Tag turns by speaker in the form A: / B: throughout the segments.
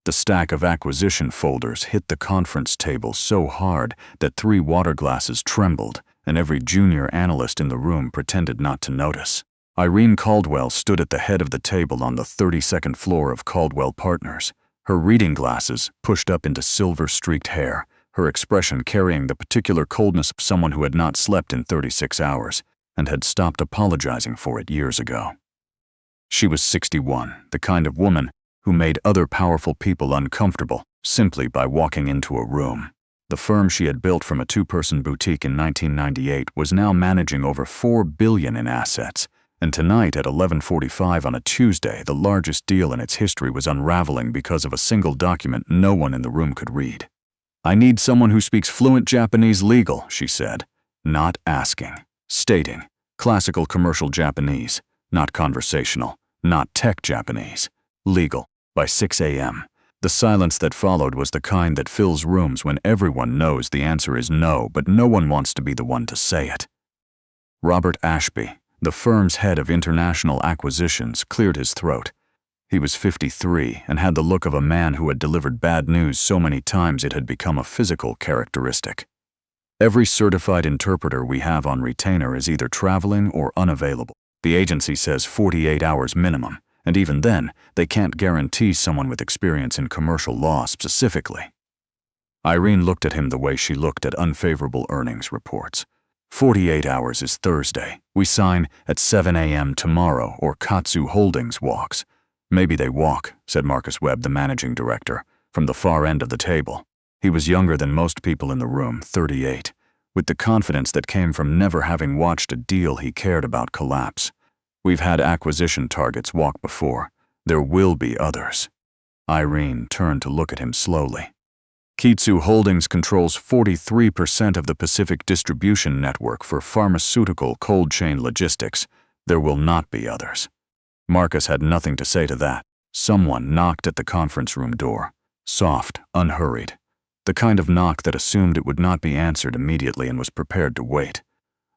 A: The stack of acquisition folders hit the conference table so hard that 3 water glasses trembled, and every junior analyst in the room pretended not to notice. Irene Caldwell stood at the head of the table on the 32nd floor of Caldwell Partners, her reading glasses pushed up into silver-streaked hair, her expression carrying the particular coldness of someone who had not slept in 36 hours and had stopped apologizing for it years ago. She was 61, the kind of woman who made other powerful people uncomfortable simply by walking into a room. The firm she had built from a 2-person boutique in 1998 was now managing over $4 billion in assets, and tonight at 11:45 on a Tuesday, the largest deal in its history was unraveling because of a single document no one in the room could read. "I need someone who speaks fluent Japanese legal," she said, not asking, stating, classical commercial Japanese, not conversational, not tech Japanese, legal, by 6 a.m. The silence that followed was the kind that fills rooms when everyone knows the answer is no, but no one wants to be the one to say it. Robert Ashby, the firm's head of international acquisitions, cleared his throat. He was 53 and had the look of a man who had delivered bad news so many times it had become a physical characteristic. "Every certified interpreter we have on retainer is either traveling or unavailable. The agency says 48 hours minimum, and even then, they can't guarantee someone with experience in commercial law specifically." Irene looked at him the way she looked at unfavorable earnings reports. 48 hours is Thursday. We sign at 7 a.m. tomorrow, or Katsu Holdings walks. "Maybe they walk," said Marcus Webb, the managing director, from the far end of the table. He was younger than most people in the room, 38, with the confidence that came from never having watched a deal he cared about collapse. "We've had acquisition targets walk before. There will be others." Irene turned to look at him slowly. "Kitsu Holdings controls 43% of the Pacific distribution network for pharmaceutical cold chain logistics. There will not be others." Marcus had nothing to say to that. Someone knocked at the conference room door. Soft, unhurried. The kind of knock that assumed it would not be answered immediately and was prepared to wait.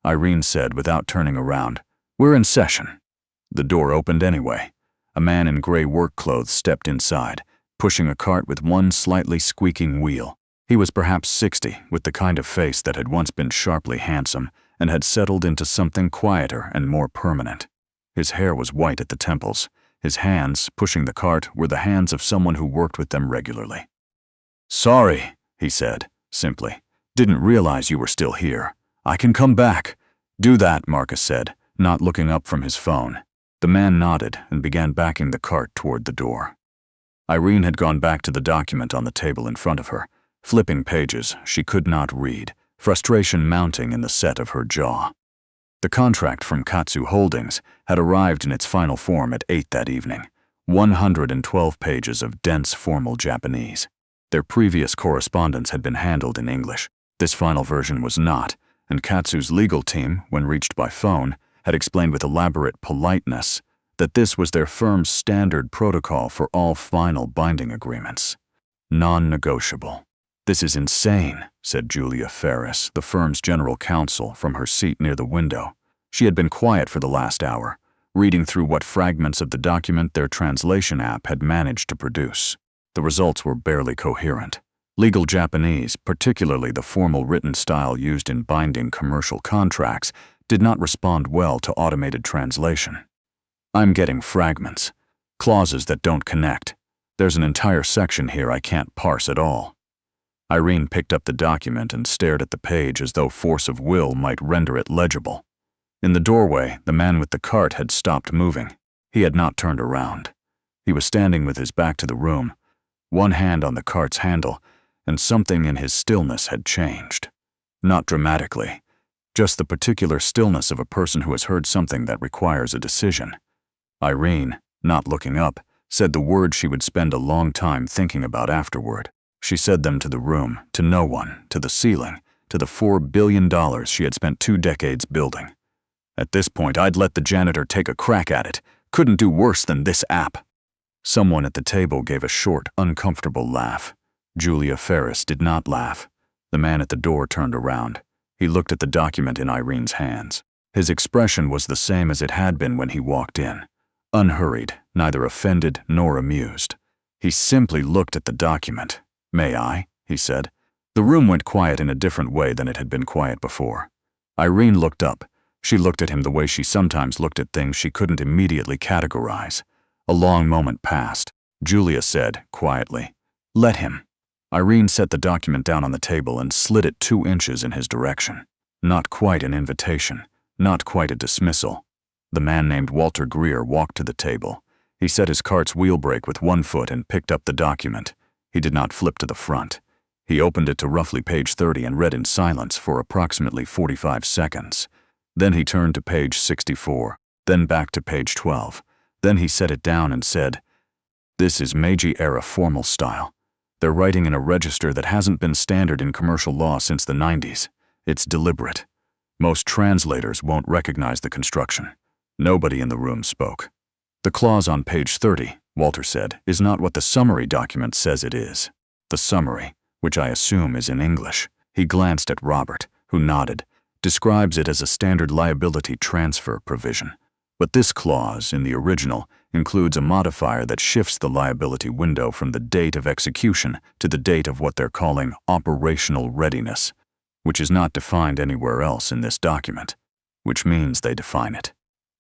A: Irene said without turning around, "We're in session." The door opened anyway. A man in gray work clothes stepped inside, pushing a cart with one slightly squeaking wheel. He was perhaps 60, with the kind of face that had once been sharply handsome and had settled into something quieter and more permanent. His hair was white at the temples. His hands, pushing the cart, were the hands of someone who worked with them regularly. "Sorry," he said, simply. "Didn't realize you were still here. I can come back." "Do that," Marcus said, not looking up from his phone. The man nodded and began backing the cart toward the door. Irene had gone back to the document on the table in front of her, flipping pages she could not read, frustration mounting in the set of her jaw. The contract from Katsu Holdings had arrived in its final form at 8 that evening, 112 pages of dense formal Japanese. Their previous correspondence had been handled in English. This final version was not, and Katsu's legal team, when reached by phone, had explained with elaborate politeness that this was their firm's standard protocol for all final binding agreements. Non-negotiable. "This is insane," said Julia Ferris, the firm's general counsel, from her seat near the window. She had been quiet for the last hour, reading through what fragments of the document their translation app had managed to produce. The results were barely coherent. Legal Japanese, particularly the formal written style used in binding commercial contracts, did not respond well to automated translation. "I'm getting fragments. Clauses that don't connect. There's an entire section here I can't parse at all." Irene picked up the document and stared at the page as though force of will might render it legible. In the doorway, the man with the cart had stopped moving. He had not turned around. He was standing with his back to the room, one hand on the cart's handle, and something in his stillness had changed. Not dramatically, just the particular stillness of a person who has heard something that requires a decision. Irene, not looking up, said the words she would spend a long time thinking about afterward. She said them to the room, to no one, to the ceiling, to the $4 billion she had spent 2 decades building. "At this point, I'd let the janitor take a crack at it. Couldn't do worse than this app." Someone at the table gave a short, uncomfortable laugh. Julia Ferris did not laugh. The man at the door turned around. He looked at the document in Irene's hands. His expression was the same as it had been when he walked in. Unhurried, neither offended nor amused. He simply looked at the document. "May I?" he said. The room went quiet in a different way than it had been quiet before. Irene looked up. She looked at him the way she sometimes looked at things she couldn't immediately categorize. A long moment passed. Julia said, quietly, "Let him." Irene set the document down on the table and slid it 2 inches in his direction. Not quite an invitation. Not quite a dismissal. The man named Walter Greer walked to the table. He set his cart's wheel brake with 1 foot and picked up the document. He did not flip to the front. He opened it to roughly page 30 and read in silence for approximately 45 seconds. Then he turned to page 64, then back to page 12. Then he set it down and said, "This is Meiji-era formal style. They're writing in a register that hasn't been standard in commercial law since the 90s. It's deliberate. Most translators won't recognize the construction." Nobody in the room spoke. "The clause on page 30, Walter said, is not what the summary document says it is. The summary, which I assume is in English," he glanced at Robert, who nodded, "describes it as a standard liability transfer provision. But this clause, in the original, includes a modifier that shifts the liability window from the date of execution to the date of what they're calling operational readiness, which is not defined anywhere else in this document, which means they define it."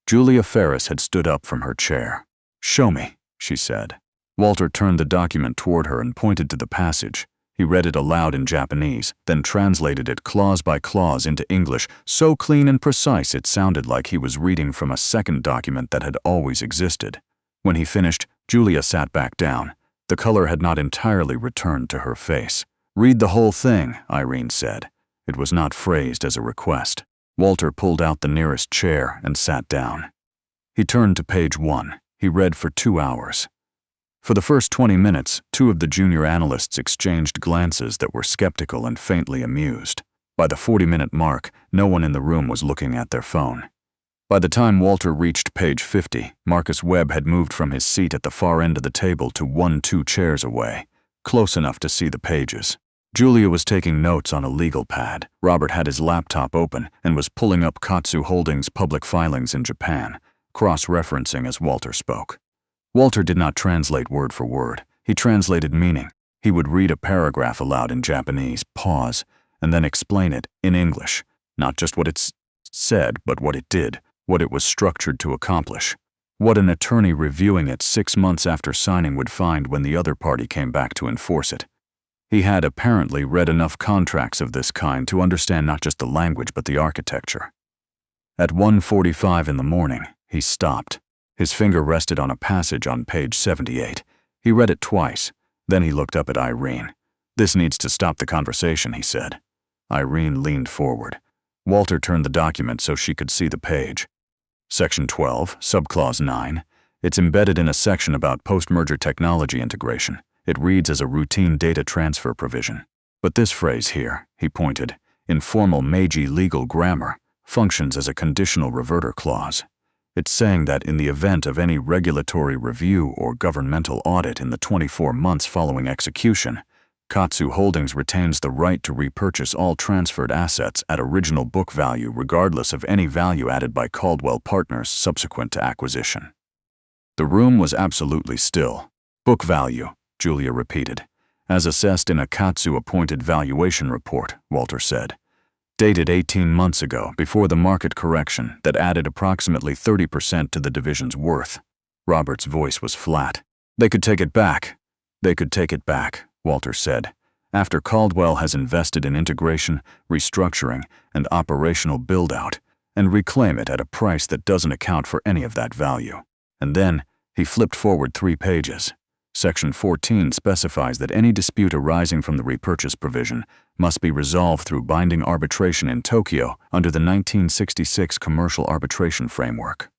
A: Julia Ferris had stood up from her chair. "Show me," she said. Walter turned the document toward her and pointed to the passage. He read it aloud in Japanese, then translated it clause by clause into English, so clean and precise it sounded like he was reading from a second document that had always existed. When he finished, Julia sat back down. The color had not entirely returned to her face. "Read the whole thing," Irene said. It was not phrased as a request. Walter pulled out the nearest chair and sat down. He turned to page 1. He read for 2 hours. For the first 20 minutes, 2 of the junior analysts exchanged glances that were skeptical and faintly amused. By the 40-minute mark, no one in the room was looking at their phone. By the time Walter reached page 50, Marcus Webb had moved from his seat at the far end of the table to 1-2 chairs away, close enough to see the pages. Julia was taking notes on a legal pad. Robert had his laptop open and was pulling up Katsu Holdings' public filings in Japan, cross-referencing as Walter spoke. Walter did not translate word for word. He translated meaning. He would read a paragraph aloud in Japanese, pause, and then explain it in English. Not just what it said, but what it did, what it was structured to accomplish. What an attorney reviewing it 6 months after signing would find when the other party came back to enforce it. He had apparently read enough contracts of this kind to understand not just the language but the architecture. At 1:45 in the morning, he stopped. His finger rested on a passage on page 78. He read it twice. Then he looked up at Irene. "This needs to stop the conversation," he said. Irene leaned forward. Walter turned the document so she could see the page. Section 12, Subclause 9. It's embedded in a section about post-merger technology integration. It reads as a routine data transfer provision. But this phrase here, he pointed, in formal Meiji legal grammar, functions as a conditional reverter clause. It's saying that in the event of any regulatory review or governmental audit in the 24 months following execution, Katsu Holdings retains the right to repurchase all transferred assets at original book value regardless of any value added by Caldwell Partners subsequent to acquisition. The room was absolutely still. "Book value," Julia repeated. "As assessed in a Katsu-appointed valuation report," Walter said. "Dated 18 months ago, before the market correction that added approximately 30% to the division's worth." Robert's voice was flat. "They could take it back." "They could take it back," Walter said, "after Caldwell has invested in integration, restructuring, and operational build-out, and reclaim it at a price that doesn't account for any of that value." And then, he flipped forward 3 pages. Section 14 specifies that any dispute arising from the repurchase provision must be resolved through binding arbitration in Tokyo under the 1966 Commercial Arbitration Framework.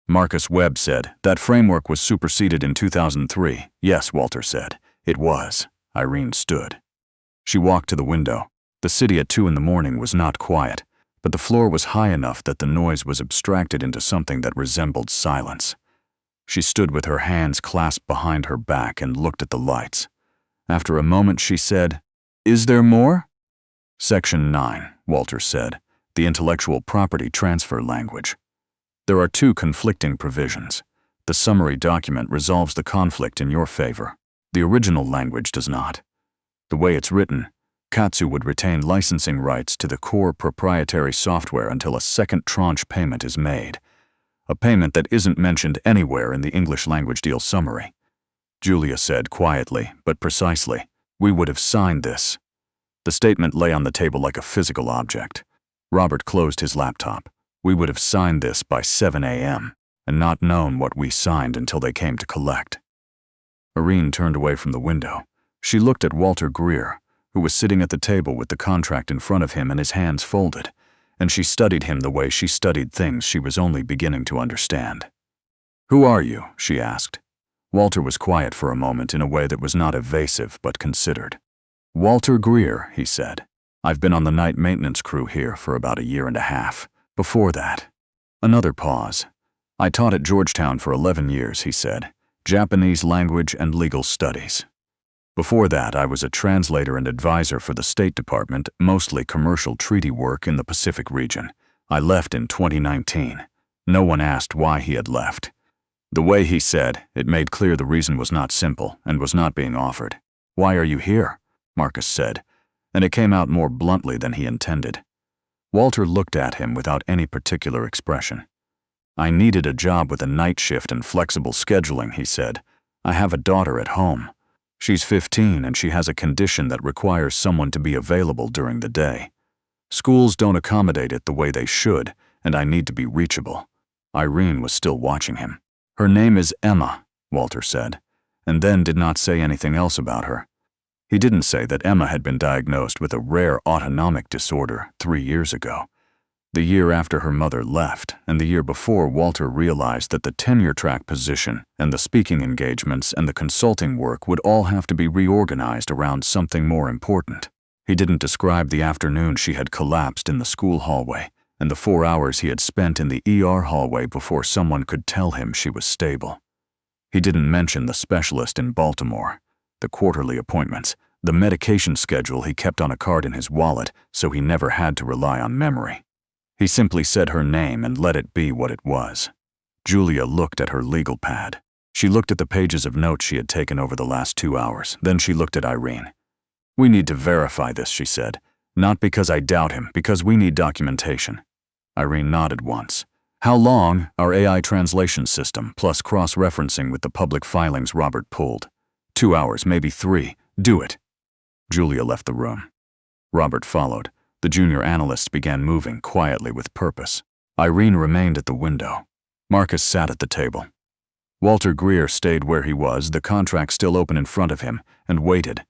A: Marcus Webb said, "That framework was superseded in 2003. "Yes," Walter said. "It was." Irene stood. She walked to the window. The city at 2 in the morning was not quiet, but the floor was high enough that the noise was abstracted into something that resembled silence. She stood with her hands clasped behind her back and looked at the lights. After a moment she said, "Is there more?" Section 9, Walter said, the intellectual property transfer language. There are 2 conflicting provisions. The summary document resolves the conflict in your favor. The original language does not. The way it's written, Katsu would retain licensing rights to the core proprietary software until a second tranche payment is made. A payment that isn't mentioned anywhere in the English language deal summary. Julia said quietly, but precisely, "We would have signed this." The statement lay on the table like a physical object. Robert closed his laptop. "We would have signed this by 7 a.m. and not known what we signed until they came to collect." Irene turned away from the window. She looked at Walter Greer, who was sitting at the table with the contract in front of him and his hands folded, and she studied him the way she studied things she was only beginning to understand. "Who are you?" she asked. Walter was quiet for a moment in a way that was not evasive but considered. "Walter Greer," he said. "I've been on the night maintenance crew here for about a year and a half. Before that." Another pause. "I taught at Georgetown for 11 years, he said. Japanese language and legal studies. Before that, I was a translator and advisor for the State Department, mostly commercial treaty work in the Pacific region. I left in 2019. No one asked why he had left. The way he said, it made clear the reason was not simple and was not being offered. "Why are you here?" Marcus said, and it came out more bluntly than he intended. Walter looked at him without any particular expression. "I needed a job with a night shift and flexible scheduling," he said. "I have a daughter at home. She's 15 and she has a condition that requires someone to be available during the day. Schools don't accommodate it the way they should, and I need to be reachable." Irene was still watching him. "Her name is Emma," Walter said, and then did not say anything else about her. He didn't say that Emma had been diagnosed with a rare autonomic disorder 3 years ago. The year after her mother left, and the year before Walter realized that the tenure track position and the speaking engagements and the consulting work would all have to be reorganized around something more important. He didn't describe the afternoon she had collapsed in the school hallway and the 4 hours he had spent in the ER hallway before someone could tell him she was stable. He didn't mention the specialist in Baltimore, the quarterly appointments, the medication schedule he kept on a card in his wallet so he never had to rely on memory. He simply said her name and let it be what it was. Julia looked at her legal pad. She looked at the pages of notes she had taken over the last 2 hours. Then she looked at Irene. "We need to verify this," she said. "Not because I doubt him, because we need documentation." Irene nodded once. "How long?" "Our AI translation system, plus cross-referencing with the public filings Robert pulled. 2 hours, maybe 3. Do it." Julia left the room. Robert followed. The junior analysts began moving quietly with purpose. Irene remained at the window. Marcus sat at the table. Walter Greer stayed where he was, the contract still open in front of him, and waited.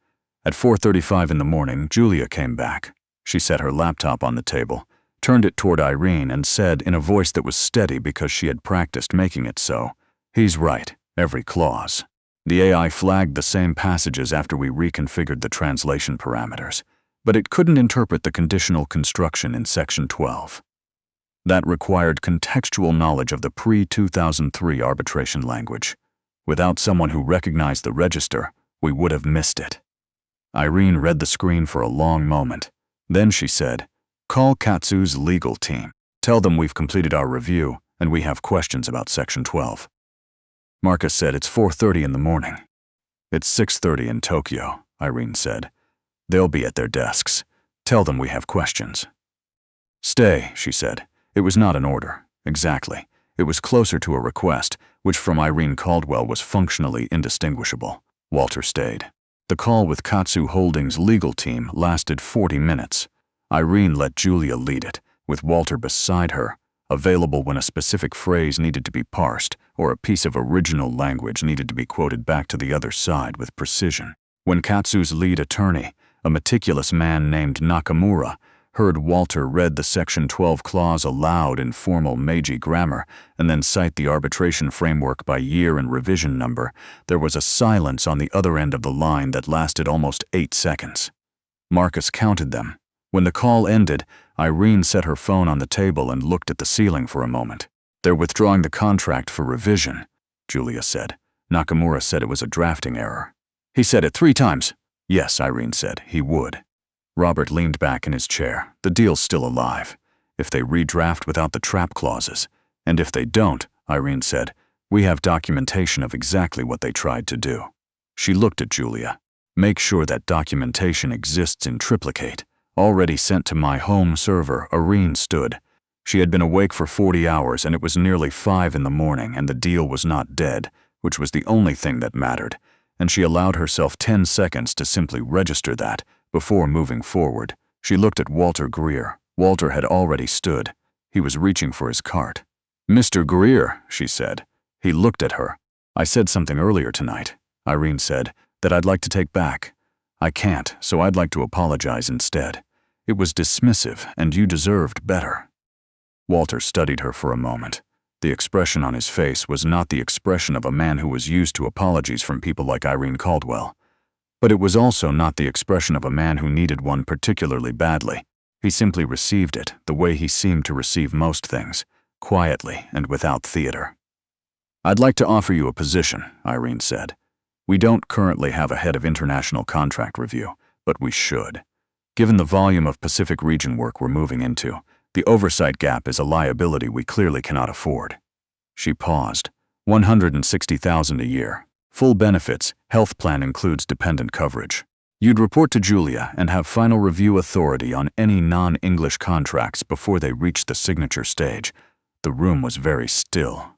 A: At 4:35 in the morning, Julia came back. She set her laptop on the table, turned it toward Irene, and said in a voice that was steady because she had practiced making it so, "He's right, every clause. The AI flagged the same passages after we reconfigured the translation parameters, but it couldn't interpret the conditional construction in Section 12. That required contextual knowledge of the pre-2003 arbitration language. Without someone who recognized the register, we would have missed it." Irene read the screen for a long moment. Then she said, "Call Katsu's legal team. Tell them we've completed our review and we have questions about Section 12. Marcus said, "It's 4:30 in the morning." "It's 6:30 in Tokyo," Irene said. "They'll be at their desks. Tell them we have questions." "Stay," she said. It was not an order. Exactly. It was closer to a request, which from Irene Caldwell was functionally indistinguishable. Walter stayed. The call with Katsu Holdings' legal team lasted 40 minutes. Irene let Julia lead it, with Walter beside her, available when a specific phrase needed to be parsed or a piece of original language needed to be quoted back to the other side with precision. When Katsu's lead attorney, a meticulous man named Nakamura, heard Walter read the Section 12 clause aloud in formal Meiji grammar and then cite the arbitration framework by year and revision number, there was a silence on the other end of the line that lasted almost 8 seconds. Marcus counted them. When the call ended, Irene set her phone on the table and looked at the ceiling for a moment. "They're withdrawing the contract for revision," Julia said. Nakamura said it was a drafting error. "He said it 3 times. "Yes," Irene said, "he would." Robert leaned back in his chair. "The deal's still alive. If they redraft without the trap clauses. And if they don't," Irene said, We have documentation of exactly what they tried to do. She looked at Julia. Make sure that documentation exists in triplicate. Already sent to my home server. Irene stood. She had been awake for 40 hours and it was nearly 5 in the morning and the deal was not dead, which was the only thing that mattered, and she allowed herself 10 seconds to simply register that before moving forward. She looked at Walter Greer. Walter had already stood. He was reaching for his cart. "Mr. Greer," she said. He looked at her. "I said something earlier tonight," Irene said, "that I'd like to take back. I can't, so I'd like to apologize instead. It was dismissive, and you deserved better." Walter studied her for a moment. The expression on his face was not the expression of a man who was used to apologies from people like Irene Caldwell. But it was also not the expression of a man who needed one particularly badly. He simply received it the way he seemed to receive most things, quietly and without theater. "I'd like to offer you a position," Irene said. "We don't currently have a head of international contract review, but we should. Given the volume of Pacific region work we're moving into, the oversight gap is a liability we clearly cannot afford." She paused. $160,000 a year. Full benefits, health plan includes dependent coverage. You'd report to Julia and have final review authority on any non-English contracts before they reach the signature stage. The room was very still.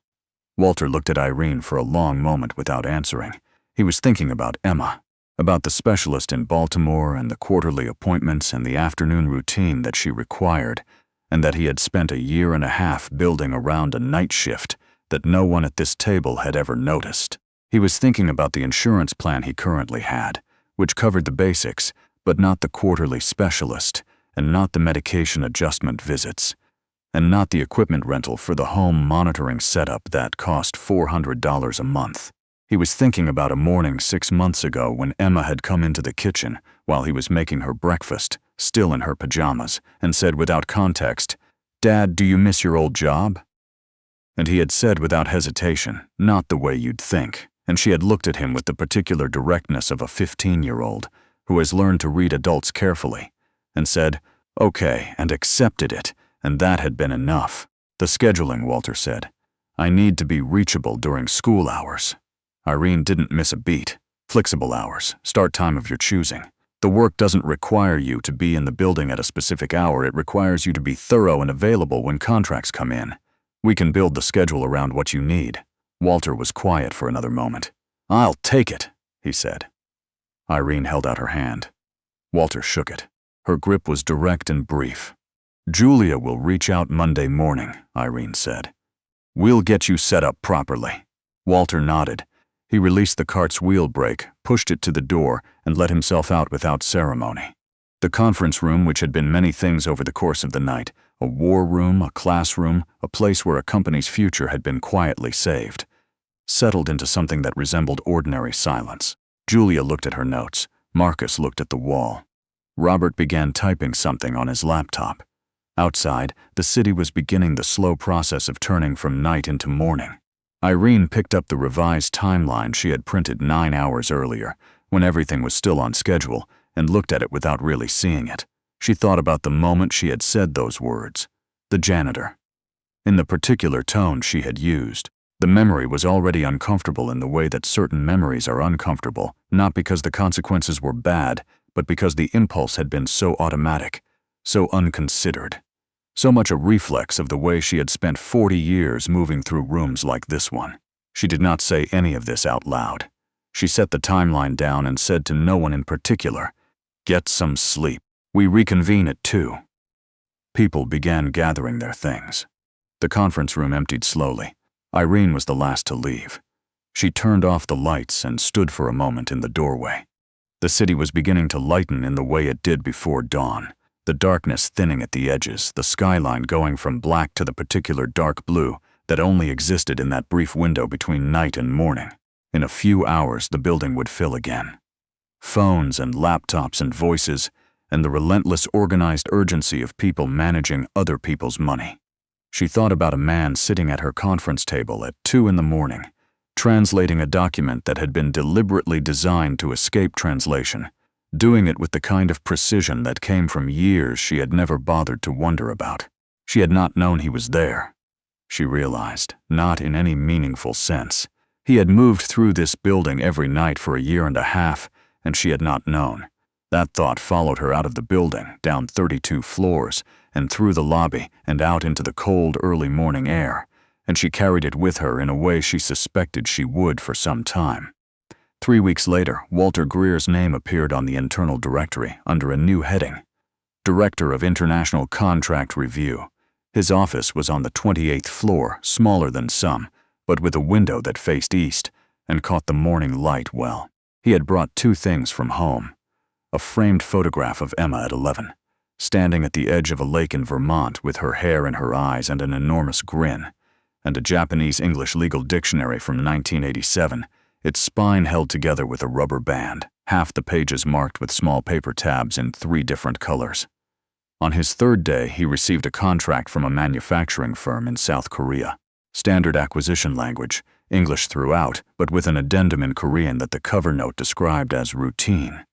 A: Walter looked at Irene for a long moment without answering. He was thinking about Emma, about the specialist in Baltimore and the quarterly appointments and the afternoon routine that she required, and that he had spent a year and a half building around a night shift that no one at this table had ever noticed. He was thinking about the insurance plan he currently had, which covered the basics, but not the quarterly specialist, and not the medication adjustment visits, and not the equipment rental for the home monitoring setup that cost $400 a month. He was thinking about a morning 6 months ago when Emma had come into the kitchen while he was making her breakfast, still in her pajamas, and said without context, "Dad, do you miss your old job?" And he had said without hesitation, "Not the way you'd think." And she had looked at him with the particular directness of a 15-year-old who has learned to read adults carefully, and said, "Okay," and accepted it, and that had been enough. "The scheduling," Walter said. "I need to be reachable during school hours." Irene didn't miss a beat. "Flexible hours, start time of your choosing. The work doesn't require you to be in the building at a specific hour, it requires you to be thorough and available when contracts come in. We can build the schedule around what you need." Walter was quiet for another moment. "I'll take it," he said. Irene held out her hand. Walter shook it. Her grip was direct and brief. "Julia will reach out Monday morning," Irene said. "We'll get you set up properly." Walter nodded. He released the cart's wheel brake, pushed it to the door, and let himself out without ceremony. The conference room, which had been many things over the course of the night, a war room, a classroom, a place where a company's future had been quietly saved, settled into something that resembled ordinary silence. Julia looked at her notes. Marcus looked at the wall. Robert began typing something on his laptop. Outside, the city was beginning the slow process of turning from night into morning. Irene picked up the revised timeline she had printed 9 hours earlier, when everything was still on schedule, and looked at it without really seeing it. She thought about the moment she had said those words. The janitor. In the particular tone she had used. The memory was already uncomfortable in the way that certain memories are uncomfortable, not because the consequences were bad, but because the impulse had been so automatic, so unconsidered. So much a reflex of the way she had spent 40 years moving through rooms like this one. She did not say any of this out loud. She set the timeline down and said to no one in particular, "Get some sleep. We reconvene at 2." People began gathering their things. The conference room emptied slowly. Irene was the last to leave. She turned off the lights and stood for a moment in the doorway. The city was beginning to lighten in the way it did before dawn, the darkness thinning at the edges, the skyline going from black to the particular dark blue that only existed in that brief window between night and morning. In a few hours, the building would fill again. Phones and laptops and voices, and the relentless organized urgency of people managing other people's money. She thought about a man sitting at her conference table at 2 in the morning, translating a document that had been deliberately designed to escape translation, doing it with the kind of precision that came from years she had never bothered to wonder about. She had not known he was there. she realized, not in any meaningful sense. He had moved through this building every night for a year and a half, and she had not known. That thought followed her out of the building, down 32 floors, and through the lobby and out into the cold early morning air, and she carried it with her in a way she suspected she would for some time. 3 weeks later, Walter Greer's name appeared on the internal directory under a new heading: Director of International Contract Review. His office was on the 28th floor, smaller than some, but with a window that faced east and caught the morning light well. He had brought 2 things from home: a framed photograph of Emma at 11, standing at the edge of a lake in Vermont with her hair in her eyes and an enormous grin, and a Japanese English legal dictionary from 1987, its spine held together with a rubber band, half the pages marked with small paper tabs in 3 different colors. On his 3rd day, he received a contract from a manufacturing firm in South Korea. Standard acquisition language, English throughout, but with an addendum in Korean that the cover note described as routine.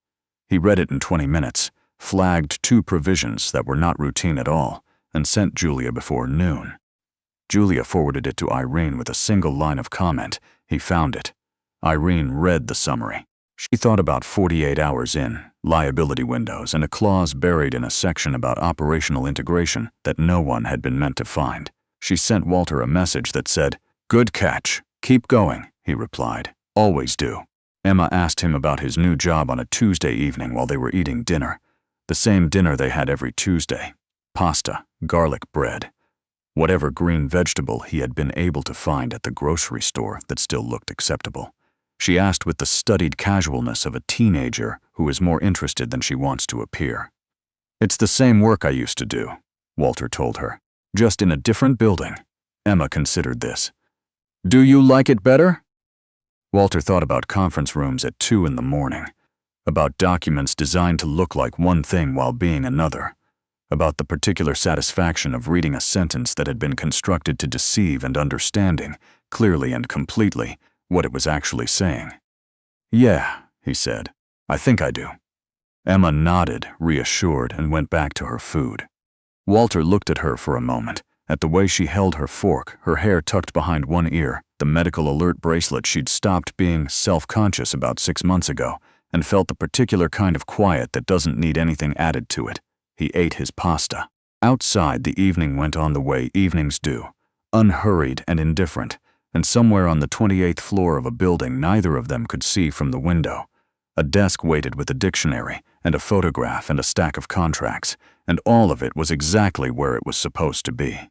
A: He read it in 20 minutes, flagged 2 provisions that were not routine at all, and sent Julia before noon. Julia forwarded it to Irene with a single line of comment: he found it. Irene read the summary. She thought about 48 hours in, liability windows, and a clause buried in a section about operational integration that no one had been meant to find. She sent Walter a message that said, "Good catch. Keep going," he replied. "Always do." Emma asked him about his new job on a Tuesday evening while they were eating dinner. The same dinner they had every Tuesday. Pasta, garlic bread, whatever green vegetable he had been able to find at the grocery store that still looked acceptable. She asked with the studied casualness of a teenager who is more interested than she wants to appear. "It's the same work I used to do," Walter told her, "just in a different building." Emma considered this. "Do you like it better?" Walter thought about conference rooms at 2 in the morning, about documents designed to look like one thing while being another, about the particular satisfaction of reading a sentence that had been constructed to deceive and understanding, clearly and completely, what it was actually saying. "Yeah," he said, "I think I do." Emma nodded, reassured, and went back to her food. Walter looked at her for a moment, at the way she held her fork, her hair tucked behind one ear, the medical alert bracelet she'd stopped being self-conscious about 6 months ago, and felt the particular kind of quiet that doesn't need anything added to it. He ate his pasta. Outside, the evening went on the way evenings do, unhurried and indifferent, and somewhere on the 28th floor of a building neither of them could see from the window, a desk waited with a dictionary and a photograph and a stack of contracts, and all of it was exactly where it was supposed to be.